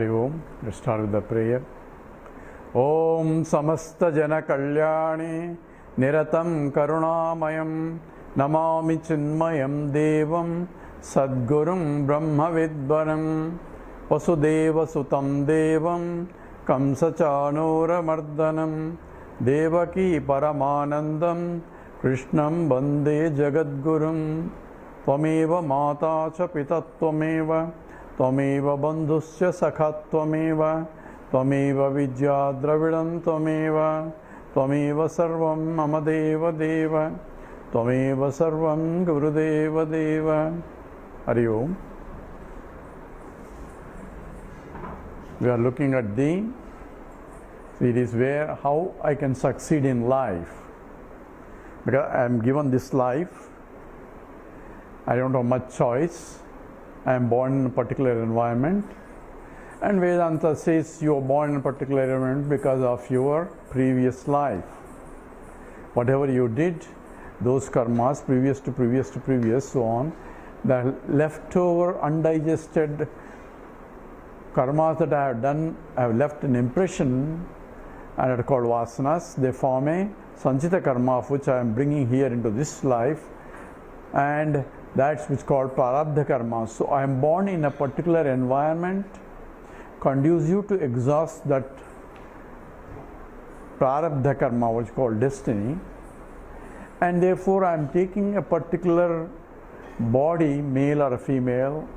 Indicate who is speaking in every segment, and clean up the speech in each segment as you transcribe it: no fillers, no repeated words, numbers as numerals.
Speaker 1: Hari Om. Let's start with the prayer. Om Samasta Jana Kalyani Niratam Karunamayam Namami Chinmayam Devam Sadgurum Brahma Vidvaram Vasudeva Sutam Devam Kamsachanura Mardanam Devaki Paramanandam Krishnam Bande Jagadgurum Tvameva Mata Cha Pita Tvameva Tvameva Bandhusya Sakha Tvameva Tvameva Vidya Dravidam Tvameva Tvameva Sarvam Mama Deva Deva Tvameva Sarvam Gurudeva Deva. Hari Om. We are looking at the series where how I can succeed in life. Because I am given this life, I don't have much choice. I am born in a particular environment, and Vedanta says you are born in a particular environment because of your previous life. Whatever you did, those karmas, previous to previous to previous, so on, the leftover undigested karmas that I have done, I have left an impression, and are called vasanas. They form a sanchita karma of which I am bringing here into this life, and that's which is called prarabdha karma. So I am born in a particular environment conducive to exhaust that prarabdha karma, which is called destiny, and therefore I am taking a particular body, male or a female,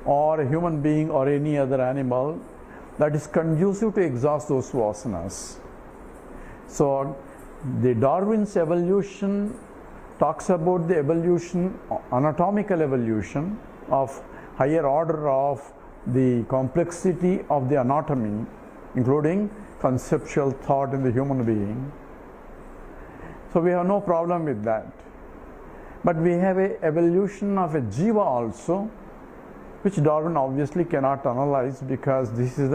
Speaker 1: or a human being or any other animal, that is conducive to exhaust those vasanas. So the Darwin's evolution talks about the evolution, anatomical evolution of higher order of the complexity of the anatomy, including conceptual thought in the human being. So we have no problem with that. But we have an evolution of a jiva also, which Darwin obviously cannot analyze, because this is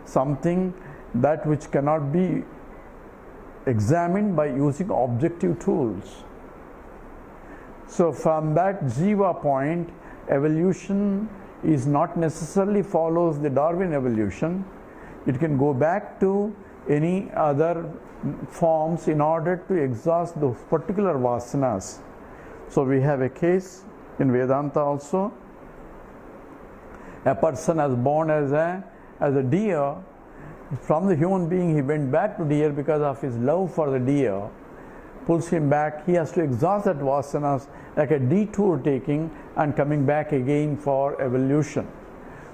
Speaker 1: something that which cannot be examined by using objective tools. So from that jiva point, evolution is not necessarily follows the Darwin evolution. It can go back to any other forms in order to exhaust those particular vasanas. So we have a case in Vedanta also. A person is born as a deer. From the human being he went back to deer because of his love for the deer. Pulls him back. He has to exhaust that vasanas, like a detour taking and coming back again for evolution.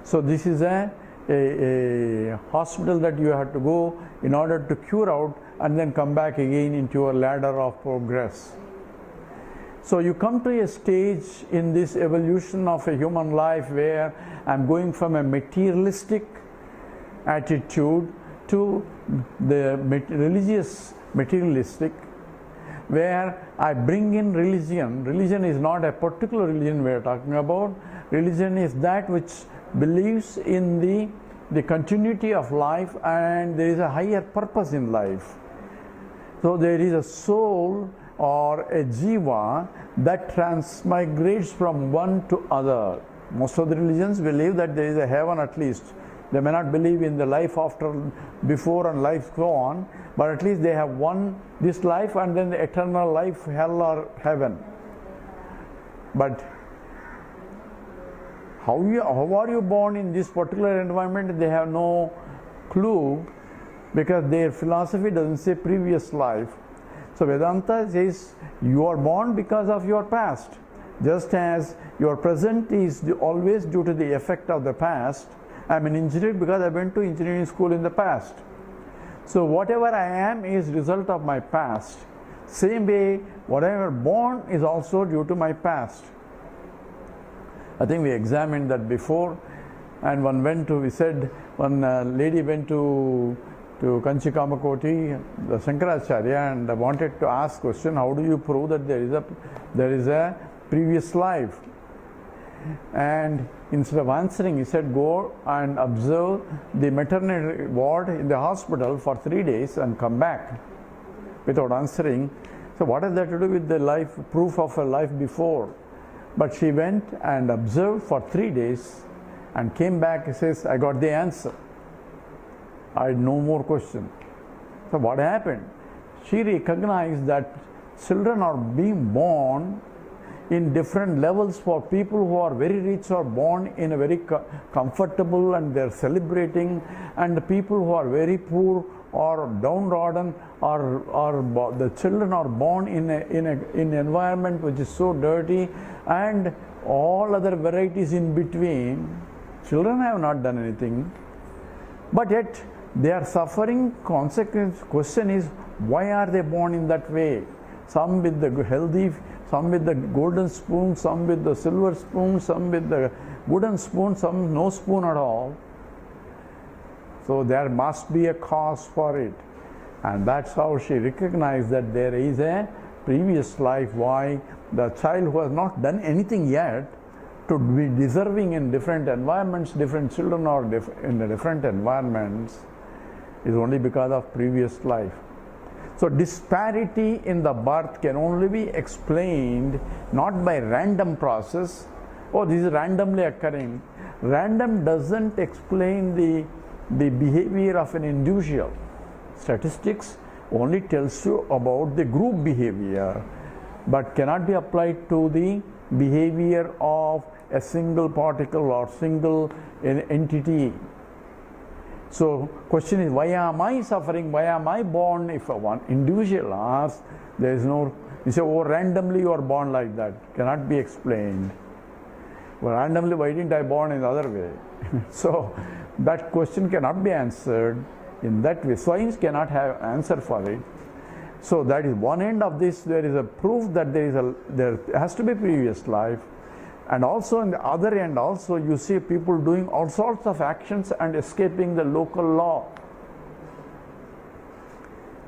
Speaker 1: So this is a hospital that you have to go in order to cure out and then come back again into your ladder of progress. So you come to a stage in this evolution of a human life where I'm going from a materialistic attitude to the religious materialistic, where I bring in religion. Religion is not a particular religion we are talking about. Religion is that which believes in the continuity of life, and there is a higher purpose in life. So there is a soul or a jiva that transmigrates from one to other. Most of the religions believe that there is a heaven at least. They may not believe in the life after, before and life so on, but at least they have one, this life and then the eternal life, hell or heaven. But how are you born in this particular environment? They have no clue, because their philosophy doesn't say previous life. So Vedanta says you are born because of your past. Just as your present is always due to the effect of the past. I am an engineer because I went to engineering school in the past. So whatever I am is result of my past. Same way, whatever born is also due to my past. I think we examined that before, and one lady went to Kanchi Kamakoti, the Shankaracharya, and wanted to ask question, how do you prove that there is a previous life? And instead of answering, he said, go and observe the maternity ward in the hospital for 3 days and come back, without answering. So what has that to do with the life, proof of a life before? But she went and observed for 3 days and came back and says, I got the answer. I had no more question. So what happened? She recognized that children are being born in different levels. For people who are very rich are born in a very comfortable and they're celebrating, and the people who are very poor or downtrodden or the children are born in an environment which is so dirty, and all other varieties in between. Children have not done anything, but yet they are suffering consequence. Question is, why are they born in that way? Some with the healthy, some with the golden spoon, some with the silver spoon, some with the wooden spoon, some no spoon at all. So there must be a cause for it. And that's how she recognized that there is a previous life, why the child who has not done anything yet to be deserving in different environments, different children are in the different environments, is only because of previous life. So disparity in the birth can only be explained not by random process. Oh, this is randomly occurring. Random doesn't explain the behavior of an individual. Statistics only tells you about the group behavior, but cannot be applied to the behavior of a single particle or single entity. So question is, why am I suffering? Why am I born? If one individual asks, there is no, you say, oh, randomly you are born like that. Cannot be explained. Well, randomly, why didn't I born in the other way? So that question cannot be answered in that way. Science cannot have answer for it. So that is one end of this. There is a proof that there has to be previous life. And also in the other end also you see people doing all sorts of actions and escaping the local law.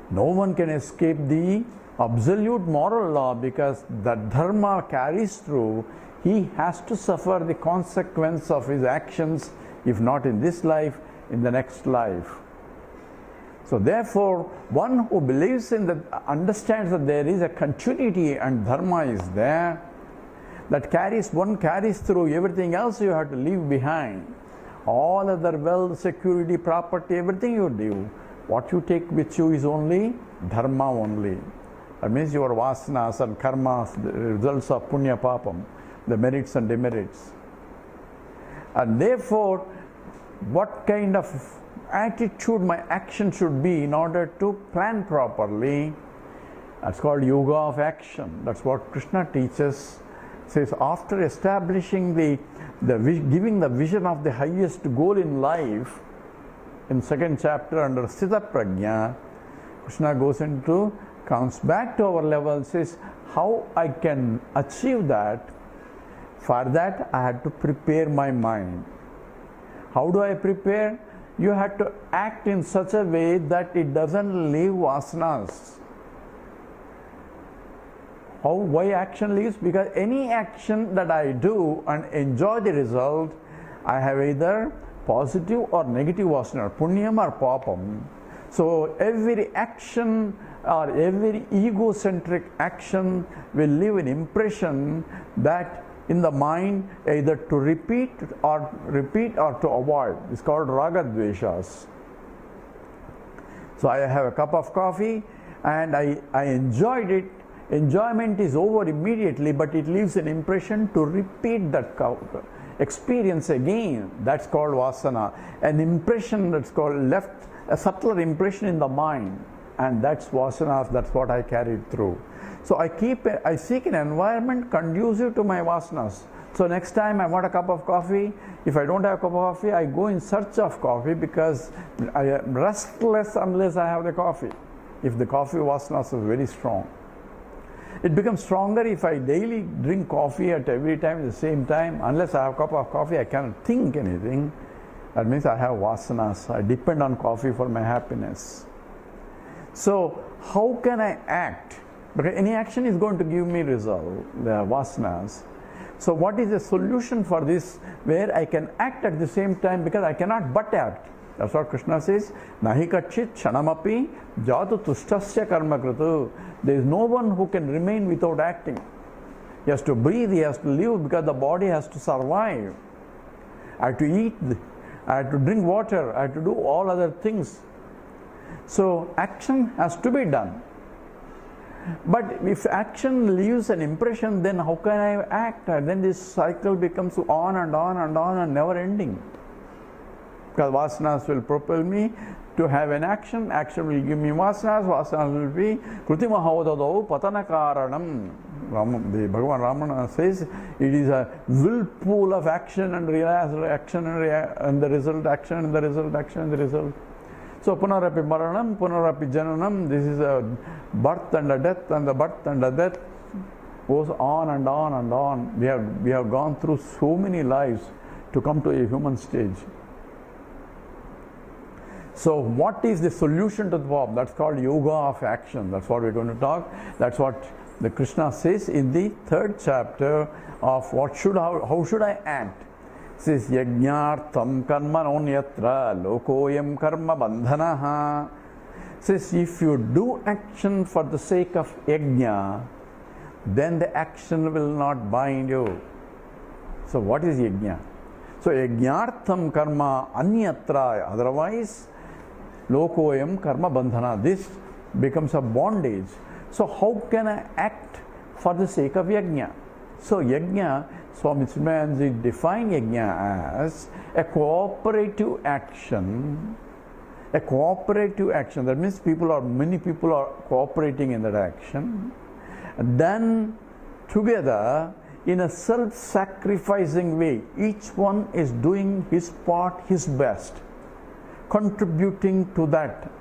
Speaker 1: No one can escape the absolute moral law, because that dharma carries through. He has to suffer the consequence of his actions, if not in this life, in the next life. So therefore, one who believes in that, understands that there is a continuity and dharma is there, that one carries through. Everything else you have to leave behind. All other wealth, security, property, everything you leave. What you take with you is only dharma only. That means your vasanas and karmas, the results of punya papam, the merits and demerits. And therefore, what kind of attitude my action should be in order to plan properly, that's called yoga of action. That's what Krishna teaches. Says after establishing giving the vision of the highest goal in life, in second chapter under Sthita Prajna, Krishna comes back to our level and says how I can achieve that. For that I had to prepare my mind. How do I prepare? You have to act in such a way that it doesn't leave vasanas. Why action leaves? Because any action that I do and enjoy the result, I have either positive or negative vasana, punyam or papam. So every action or every egocentric action will leave an impression that in the mind, either to repeat or to avoid. It's called raga dveshas. So I have a cup of coffee and I enjoyed it. Enjoyment is over immediately, but it leaves an impression to repeat that experience again. That's called vasana. An impression that's called left, a subtler impression in the mind, and that's vasana. That's what I carried through. So I seek an environment conducive to my vasanas. So next time I want a cup of coffee, if I don't have a cup of coffee, I go in search of coffee, because I am restless unless I have the coffee. If the coffee vasanas is very strong. It becomes stronger if I daily drink coffee at every time at the same time. Unless I have a cup of coffee, I cannot think anything. That means I have vasanas. I depend on coffee for my happiness. So how can I act? Because any action is going to give me result, the vasanas. So what is the solution for this, where I can act at the same time, because I cannot but act? That's what Krishna says, Nahi kachit kshanamapi jatu tushtasya karma kratu. There is no one who can remain without acting. He has to breathe, he has to live, because the body has to survive. I have to eat I have to drink water, I have to do all other things. So action has to be done. But if action leaves an impression, then how can I act? And then this cycle becomes on and on and on and never ending. Because vasanas will propel me to have an action, action will give me vasanas, vasanas will be krutimahodadau patanakaranam. The Bhagavan Ramana says it is a whirlpool of action and action and the result, action and the result, action and the result. So punarapi maranam, punarapi jananam, this is a birth and a death, and the birth and the death goes on and on and on. We have gone through so many lives to come to a human stage. So what is the solution to the problem? That's called yoga of action. That's what we're going to talk. That's what the Krishna says in the 3rd chapter of how should I act. It says yajñārtam karma nonyatra lokoyam karma bandhanaha. It says if you do action for the sake of yajña, then the action will not bind you. So what is yajña? So yajñārtam karma anyatra, otherwise lokoyam karma bandhana. This becomes a bondage. So how can I act for the sake of yajna? So yajna, Swami Chidananda defined yajna as a cooperative action. A cooperative action. That means many people are cooperating in that action. Done together in a self-sacrificing way. Each one is doing his part, his best, contributing to that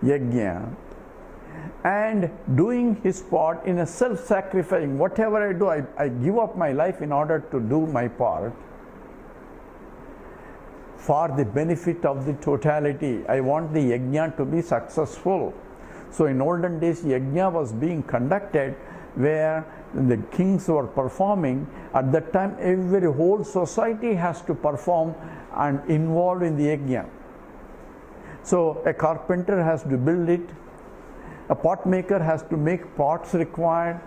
Speaker 1: yajna, and doing his part in a self-sacrificing. Whatever I do, I give up my life in order to do my part for the benefit of the totality. I want the yajna to be successful. So in olden days, yajna was being conducted where the kings were performing. At that time, every whole society has to perform and involved in the yajna. So a carpenter has to build it, a pot maker has to make pots required,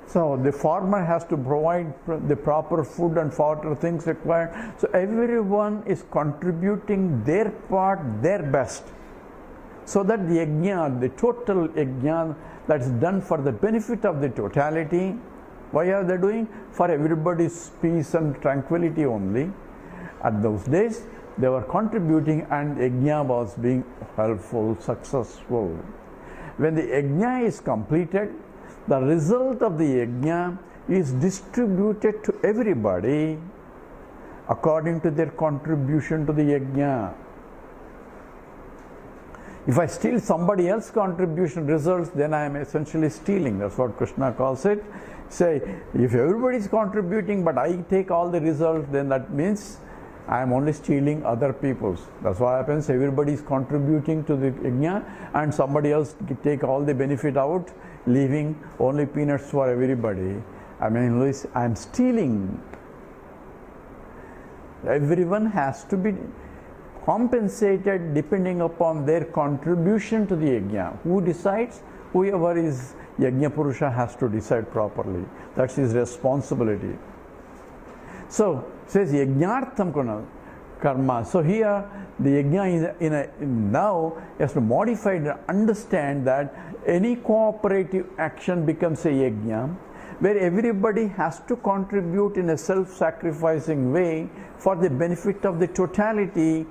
Speaker 1: so the farmer has to provide the proper food and fodder things required. So everyone is contributing their part, their best, so that the yajna, the total yajna that is done for the benefit of the totality. Why are they doing? For everybody's peace and tranquility only. At those days, they were contributing and yajna was being helpful, successful. When the yajna is completed, the result of the yajna is distributed to everybody according to their contribution to the yajna. If I steal somebody else's contribution results, then I am essentially stealing. That's what Krishna calls it. Say, if everybody is contributing but I take all the results, then that means I am only stealing other people's. That's what happens. Everybody is contributing to the yajna and somebody else take all the benefit out, leaving only peanuts for everybody. I mean, I am stealing. Everyone has to be compensated depending upon their contribution to the yajna. Who decides? Whoever is yajna purusha has to decide properly. That's his responsibility. So, says yajnartham karma. So here the yajna is now has to modify and understand that any cooperative action becomes a yajna, where everybody has to contribute in a self-sacrificing way for the benefit of the totality,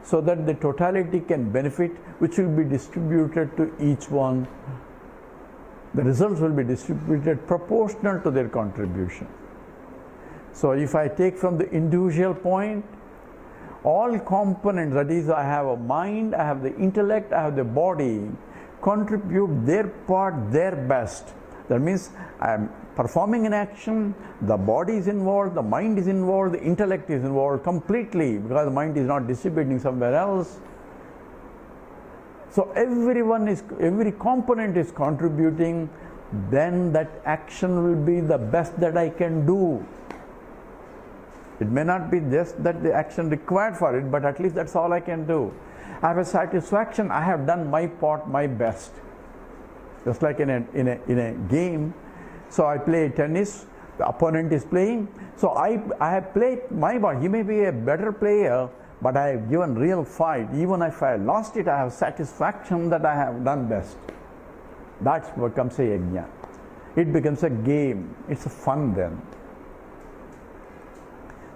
Speaker 1: so that the totality can benefit, which will be distributed to each one. The results will be distributed proportional to their contribution. So if I take from the individual point, all components, that is, I have a mind, I have the intellect, I have the body, contribute their part, their best. That means I am performing an action, the body is involved, the mind is involved, the intellect is involved completely, because the mind is not distributing somewhere else. So every component is contributing, then that action will be the best that I can do. It may not be just that the action required for it, but at least that's all I can do. I have a satisfaction, I have done my part, my best. Just like in a game. So I play tennis, The opponent is playing, so I have played my part. He may be a better player, but I have given real fight. Even if I lost it, I have satisfaction that I have done best. That becomes a yajna. It becomes a game. It's a fun then.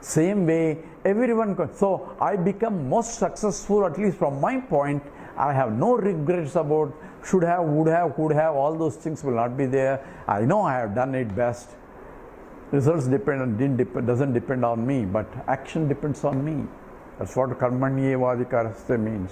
Speaker 1: Same way, everyone. So I become most successful, at least from my point. I have no regrets about should have, would have, could have. All those things will not be there. I know I have done it best. Results doesn't depend on me, but action depends on me. That's what karmanyevadikaraste means.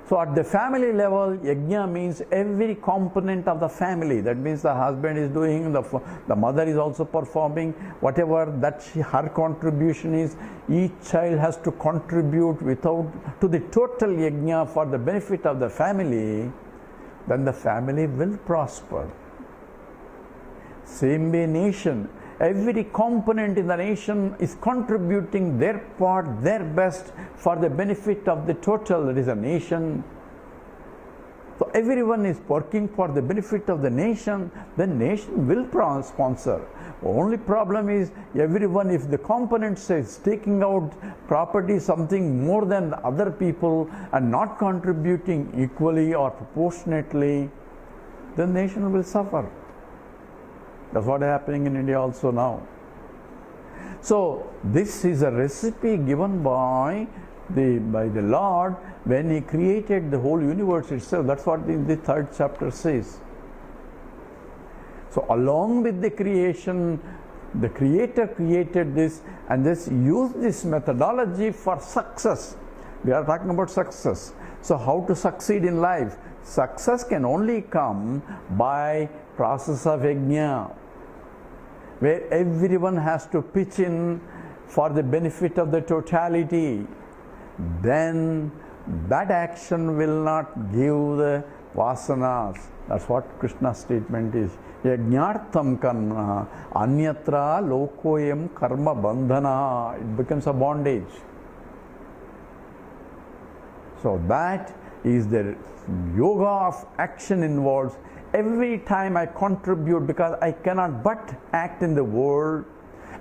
Speaker 1: So at the family level, yajna means every component of the family. That means the husband is doing, the mother is also performing, whatever that her contribution is, each child has to contribute to the total yajna for the benefit of the family, then the family will prosper. Same way nation. Every component in the nation is contributing their part, their best for the benefit of the total, that is a nation. So everyone is working for the benefit of the nation, the nation will sponsor. Only problem is everyone, if the component says taking out property something more than the other people and not contributing equally or proportionately, the nation will suffer. That's what is happening in India also now. So this is a recipe given by the Lord when He created the whole universe itself. That's what the third chapter says. So along with the creation, the Creator created this and used this methodology for success. We are talking about success. So how to succeed in life? Success can only come by process of yajna, where everyone has to pitch in for the benefit of the totality. Then that action will not give the vasanas. That's what Krishna's statement is. Yajnartham karma anyatra lokoyam karma bandhana. It becomes a bondage. So that is the yoga of action involves. Every time I contribute, because I cannot but act in the world,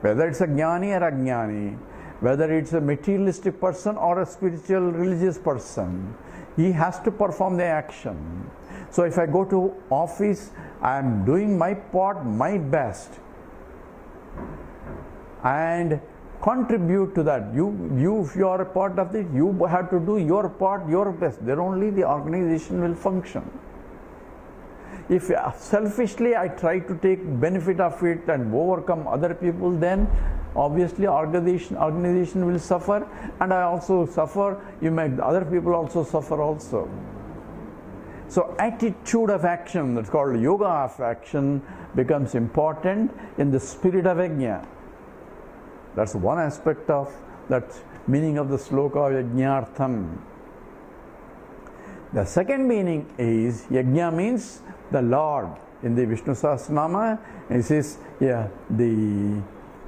Speaker 1: whether it's a jnani or ajnani, whether it's a materialistic person or a spiritual religious person, he has to perform the action. So if I go to office, I am doing my part, my best, and contribute to that. If you are a part of it, you have to do your part, your best. Then only the organization will function. If selfishly I try to take benefit of it and overcome other people, then obviously organization will suffer, and I also suffer. Other people also suffer also. So attitude of action, that's called yoga of action, becomes important in the spirit of yajna. That's one aspect of that meaning of the sloka of yajnartham. The second meaning is yajna means the Lord. In the Vishnu Sahasranama, it says, the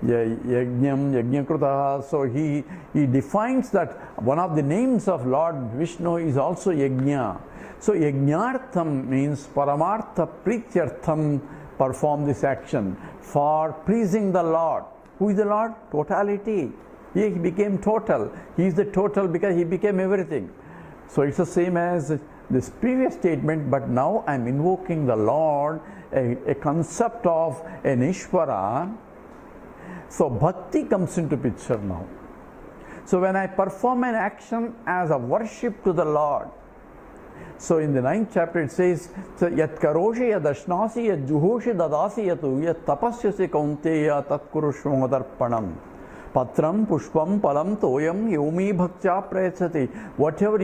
Speaker 1: yajnam, yajnakrutaha. So he defines that one of the names of Lord Vishnu is also yajna. So yajnartham means paramartha prityartham, perform this action for pleasing the Lord. Who is the Lord? Totality. He became total. He is the total because he became everything. So it's the same as this previous statement, but now I'm invoking the Lord, a concept of an Ishvara. So bhakti comes into picture now. So when I perform an action as a worship to the Lord, so in the 9th chapter it says, Yat karoshi yad ashnasi yad juhoshi dadasi yatu yat tapasyasi kaunteya tat kurushva darpanam. Patram, pushpam, palam, toyam, yomi bhaktya prayachati. Whatever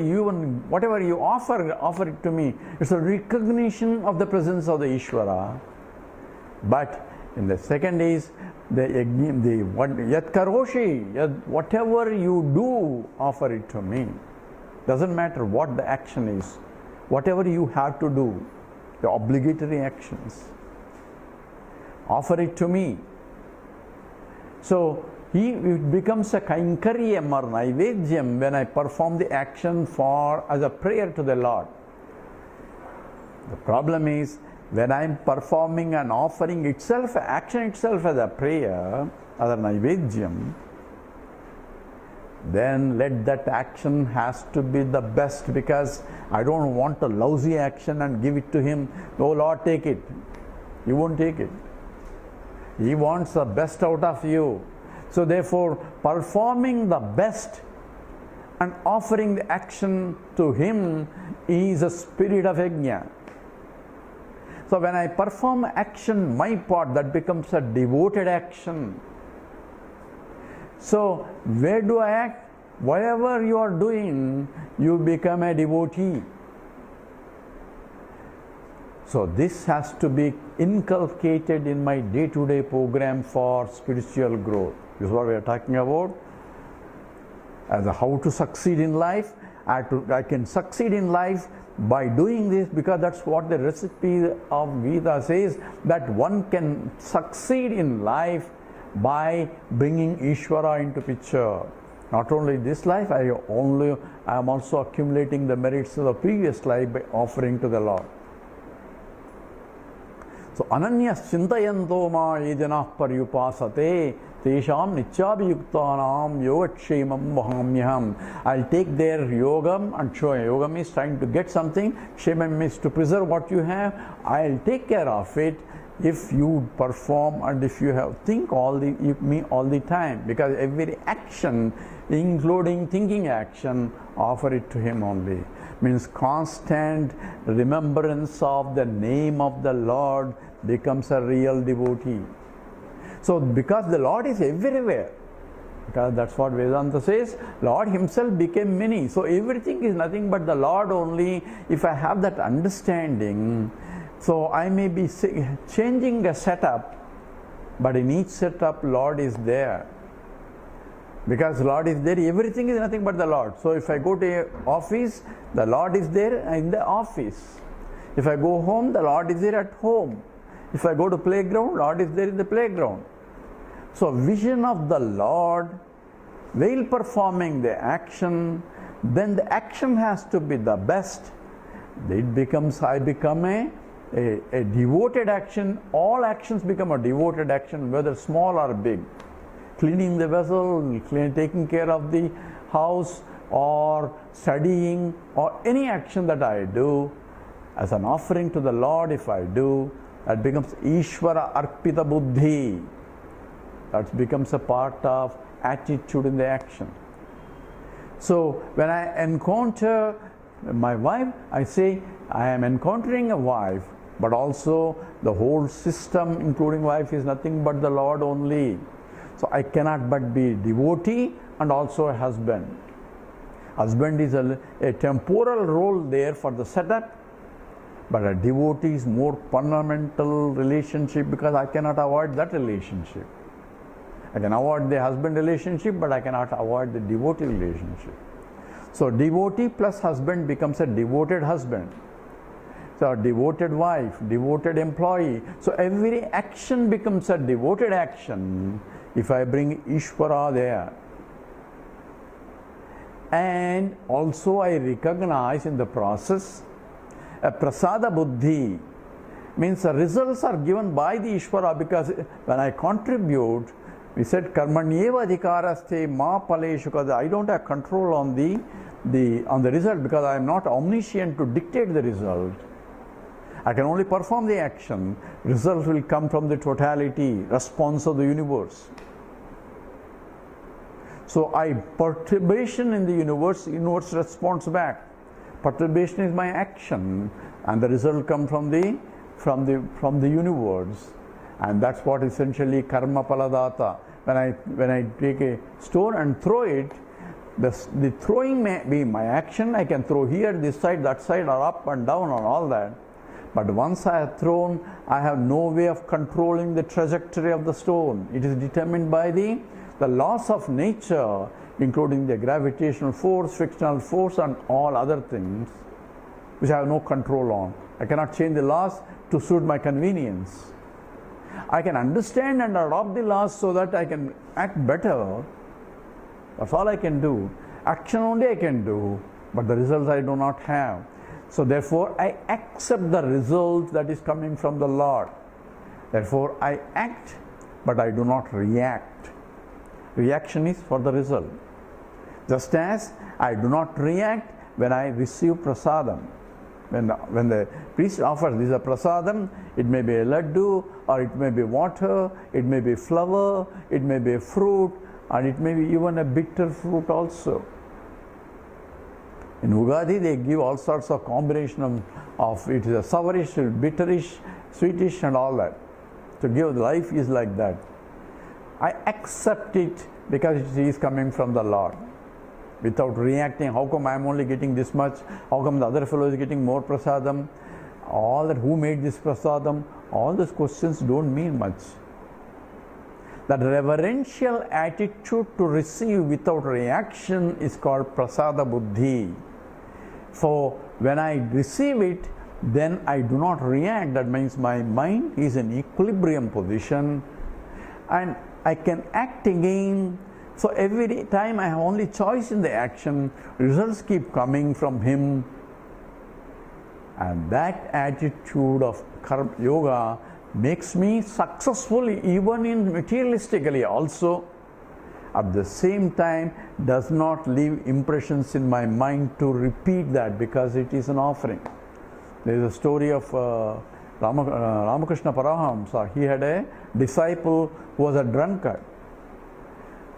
Speaker 1: you offer it to me. It's a recognition of the presence of the Ishvara. But in the second is yat karoshi, whatever you do, offer it to me. Doesn't matter what the action is. Whatever you have to do, the obligatory actions, offer it to me. So it becomes a kainkaryam or naivedyam when I perform the action as a prayer to the Lord. The problem is when I am performing an offering itself, action itself as a prayer, as a naivedyam, then let that action has to be the best, because I don't want a lousy action and give it to him. Oh Lord, take it. He won't take it. He wants the best out of you. So therefore, performing the best and offering the action to him is a spirit of yajna. So when I perform action, my part, that becomes a devoted action. So where do I act? Whatever you are doing, you become a devotee. So this has to be inculcated in my day-to-day program for spiritual growth. This is what we are talking about. As how to succeed in life. I can succeed in life by doing this, because that's what the recipe of Gita says, that one can succeed in life by bringing Ishvara into picture. Not only this life, I am also accumulating the merits of the previous life by offering to the Lord. So ananyas chintayanto ma ye janah paryupasate tesham nityabhiyuktanam yogatshemam vahamyaham. I'll take their yogam, and yogam is trying to get something, shemam is to preserve what you have. I'll take care of it if you perform and if you have me all the time, because every action, including thinking action, offer it to him only. Means constant remembrance of the name of the Lord becomes a real devotee. So because the Lord is everywhere, because that's what Vedanta says, Lord himself became many. So everything is nothing but the Lord only. If I have that understanding, so I may be changing a setup, but in each setup Lord is there. Because Lord is there, everything is nothing but the Lord. So if I go to an office, the Lord is there in the office. If I go home, the Lord is there at home. If I go to playground, Lord is there in the playground. So vision of the Lord while performing the action, then the action has to be the best. It becomes, I become a devoted action. All actions become a devoted action, whether small or big. Cleaning the vessel, taking care of the house, or studying, or any action that I do as an offering to the Lord, if I do, that becomes Ishvara Arpita Buddhi. That becomes a part of attitude in the action. So when I encounter my wife, I say I am encountering a wife, but also the whole system, including wife, is nothing but the Lord only. So I cannot but be devotee and also a husband. Husband is a temporal role there for the setup, but a devotee is more fundamental relationship, because I cannot avoid that relationship. I can avoid the husband relationship, but I cannot avoid the devotee relationship. So devotee plus husband becomes a devoted husband. So a devoted wife, devoted employee. So every action becomes a devoted action if I bring Ishvara there. And also I recognize in the process a prasada buddhi, means the results are given by the Ishvara, because when I contribute, we said karmanyeva adhikaraste ma paleshu kada. I don't have control on the result, because I am not omniscient to dictate the result. I can only perform the action. Result will come from the totality, response of the universe. So perturbation in the universe responds back. Perturbation is my action, and the result comes from the universe, and that's what essentially karma paladata. When I take a stone and throw it, the throwing may be my action. I can throw here, this side, that side, or up and down, and all that. But once I have thrown, I have no way of controlling the trajectory of the stone. It is determined by the laws of nature, including the gravitational force, frictional force, and all other things, which I have no control on. I cannot change the laws to suit my convenience. I can understand and adopt the laws so that I can act better. That's all I can do. Action only I can do, but the results I do not have. So therefore I accept the result that is coming from the Lord. Therefore I act, but I do not react. Reaction is for the result. Just as I do not react when I receive prasadam. When the priest offers this a prasadam, it may be a laddu, or it may be water, it may be flower, it may be a fruit, and it may be even a bitter fruit also. In Ugadi, they give all sorts of combination of it is a sourish, bitterish, sweetish, and all that. To give life is like that. I accept it because it is coming from the Lord. Without reacting, how come I am only getting this much? How come the other fellow is getting more prasadam? All that, who made this prasadam? All those questions don't mean much. That reverential attitude to receive without reaction is called prasada buddhi. So when I receive it, then I do not react. That means my mind is in equilibrium position and I can act again. So every time I have only choice in the action, results keep coming from Him. And that attitude of karma yoga makes me successful even in materialistically also. At the same time, does not leave impressions in my mind to repeat that because it is an offering. There is a story of Ramakrishna Paramahamsa. He had a disciple who was a drunkard.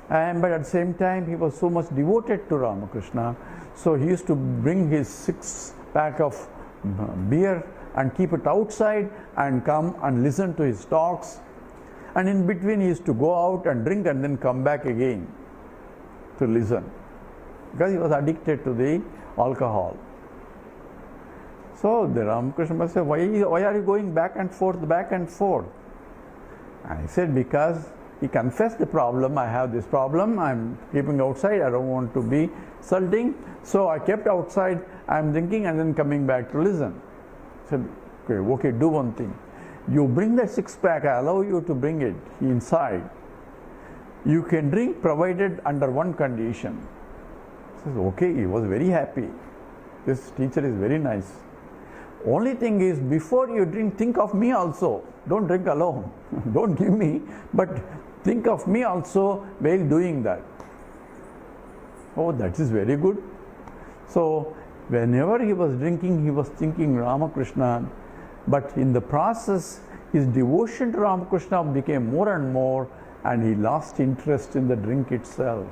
Speaker 1: But at the same time, he was so much devoted to Ramakrishna. So he used to bring his 6-pack of beer and keep it outside and come and listen to his talks. And in between he used to go out and drink and then come back again to listen. Because he was addicted to the alcohol. So the Ramakrishna must say, why are you going back and forth, back and forth? And he said, because he confessed the problem, I have this problem, I'm keeping outside, I don't want to be insulting. So I kept outside, I'm drinking and then coming back to listen. I said, okay, do one thing. You bring that 6-pack, I allow you to bring it inside. You can drink provided under one condition. He says, okay, he was very happy. This teacher is very nice. Only thing is, before you drink, think of me also. Don't drink alone. Don't give me, but think of me also while doing that. Oh, that is very good. So, whenever he was drinking, he was thinking Ramakrishna. But in the process, his devotion to Ramakrishna became more and more, and he lost interest in the drink itself.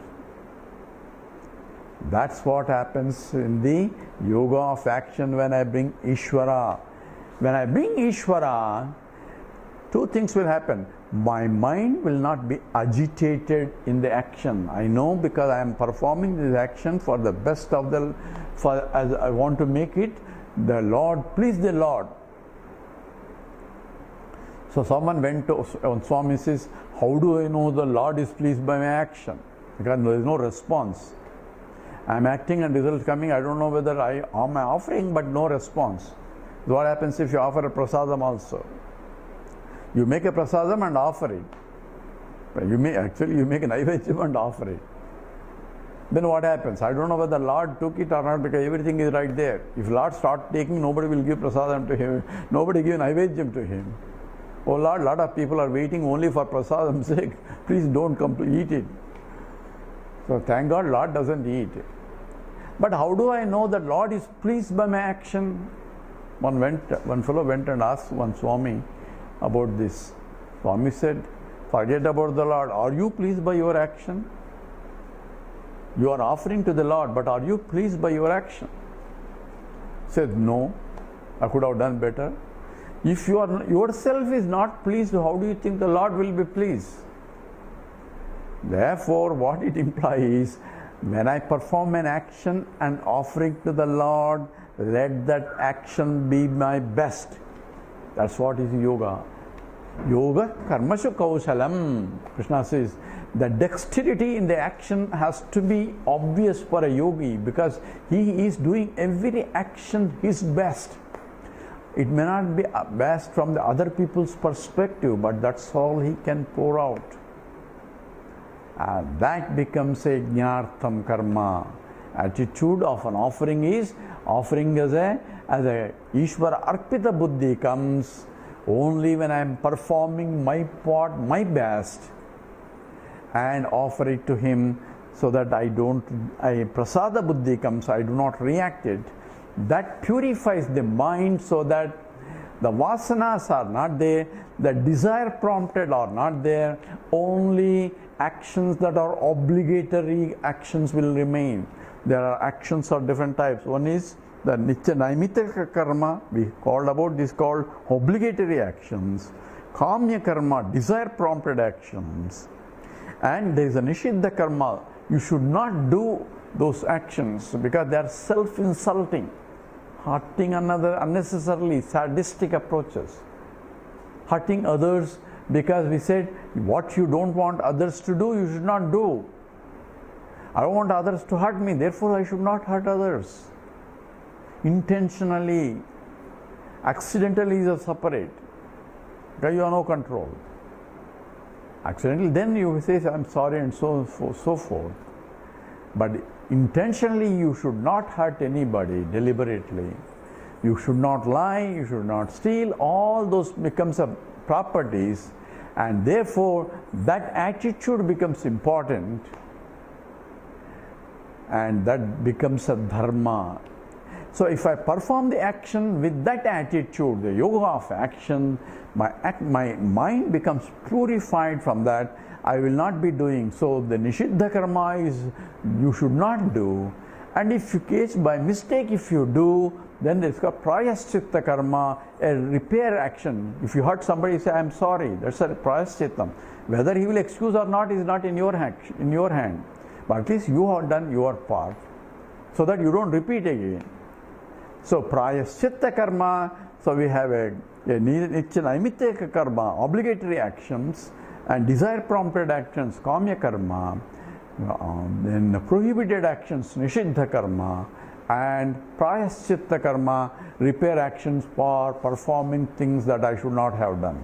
Speaker 1: That's what happens in the yoga of action when I bring Ishvara. When I bring Ishvara, two things will happen. My mind will not be agitated in the action. I know because I am performing this action for the best of as I want to make it, the Lord, please the Lord. So someone went to Swami says, how do I know the Lord is pleased by my action? Because there is no response. I am acting and results coming, I don't know whether I am offering, but no response. What happens if you offer a prasadam also? You make a prasadam and offer it. You make a naivedyam and offer it. Then what happens? I don't know whether Lord took it or not because everything is right there. If Lord start taking, nobody will give prasadam to him. Nobody give naivedyam to him. Oh Lord, a lot of people are waiting only for prasadam's sake. Please don't eat it. So thank God Lord doesn't eat. But how do I know that Lord is pleased by my action? One fellow went and asked one Swami about this. Swami said, forget about the Lord. Are you pleased by your action? You are offering to the Lord, but are you pleased by your action? Said, no, I could have done better. If you are yourself is not pleased, how do you think the Lord will be pleased? Therefore, what it implies, when I perform an action and offering to the Lord, let that action be my best. That's what is yoga. Yoga karmashu kaushalam. Krishna says, the dexterity in the action has to be obvious for a yogi because he is doing every action his best. It may not be best from the other people's perspective, but that's all he can pour out. That becomes a jnartham karma. attitude of an offering is offering as a Ishvara Arpita Buddhi comes only when I am performing my part, my best, and offer it to him so that Prasada Buddhi comes, I do not react it. That purifies the mind so that the vasanas are not there, the desire prompted are not there, only actions that are obligatory actions will remain. There are actions of different types. One is the Nitya Naimitaka karma, we called about this called obligatory actions. Kamya karma, desire prompted actions. And there is a Nishiddha karma, you should not do those actions because they are self-insulting, hurting another unnecessarily, sadistic approaches. Hurting others because we said what you don't want others to do, you should not do. I don't want others to hurt me, therefore I should not hurt others. Intentionally, accidentally is a separate. Because you have no control. Accidentally, then you say, I'm sorry, and so forth. But intentionally, you should not hurt anybody deliberately. You should not lie, you should not steal. All those becomes a properties, and therefore that attitude becomes important, and that becomes a dharma. So if I perform the action with that attitude, the yoga of action, my mind becomes purified from that. I will not be doing. So the Nishiddha karma is you should not do. And if you case by mistake, if you do, then there's got prayaschitta karma, a repair action. If you hurt somebody, say, I'm sorry. That's a prayaschitta. Whether he will excuse or not is not in your hand. But at least you have done your part so that you don't repeat again. So prayaschitta karma, so we have a nitya naimittika karma, obligatory actions, and desire prompted actions, kamya karma, then prohibited actions, nishiddha karma, and prayaschitta karma, repair actions for performing things that I should not have done.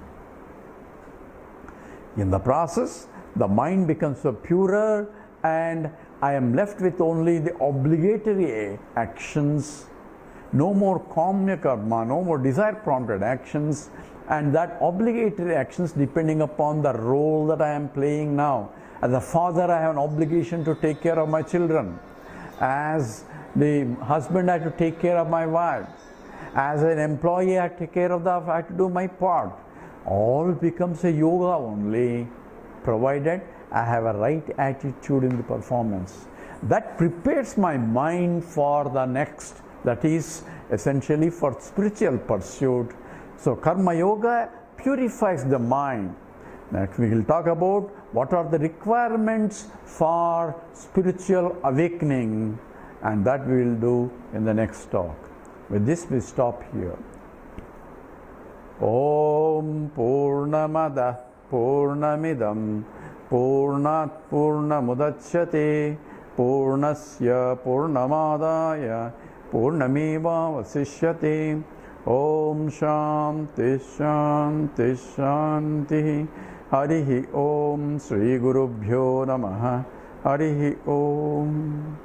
Speaker 1: In the process, the mind becomes so purer, and I am left with only the obligatory actions. No more kamya karma, no more desire prompted actions, and that obligatory actions depending upon the role that I am playing now. As a father, I have an obligation to take care of my children. As the husband, I have to take care of my wife. As an employee, I have to take care of I have to do my part. All becomes a yoga only, provided I have a right attitude in the performance. That prepares my mind for the next. That is essentially for spiritual pursuit. So karma yoga purifies the mind. Next we will talk about what are the requirements for spiritual awakening, and that we will do in the next talk. With this we stop here. Om Purnamada Purnamidam Purnat Purnamudachyate Purnasya Purnamadaya Purnameva Vasishyate. Om Shanti Shanti Shanti. Harihi Om Sri Gurubhyo Namaha. Harihi Om.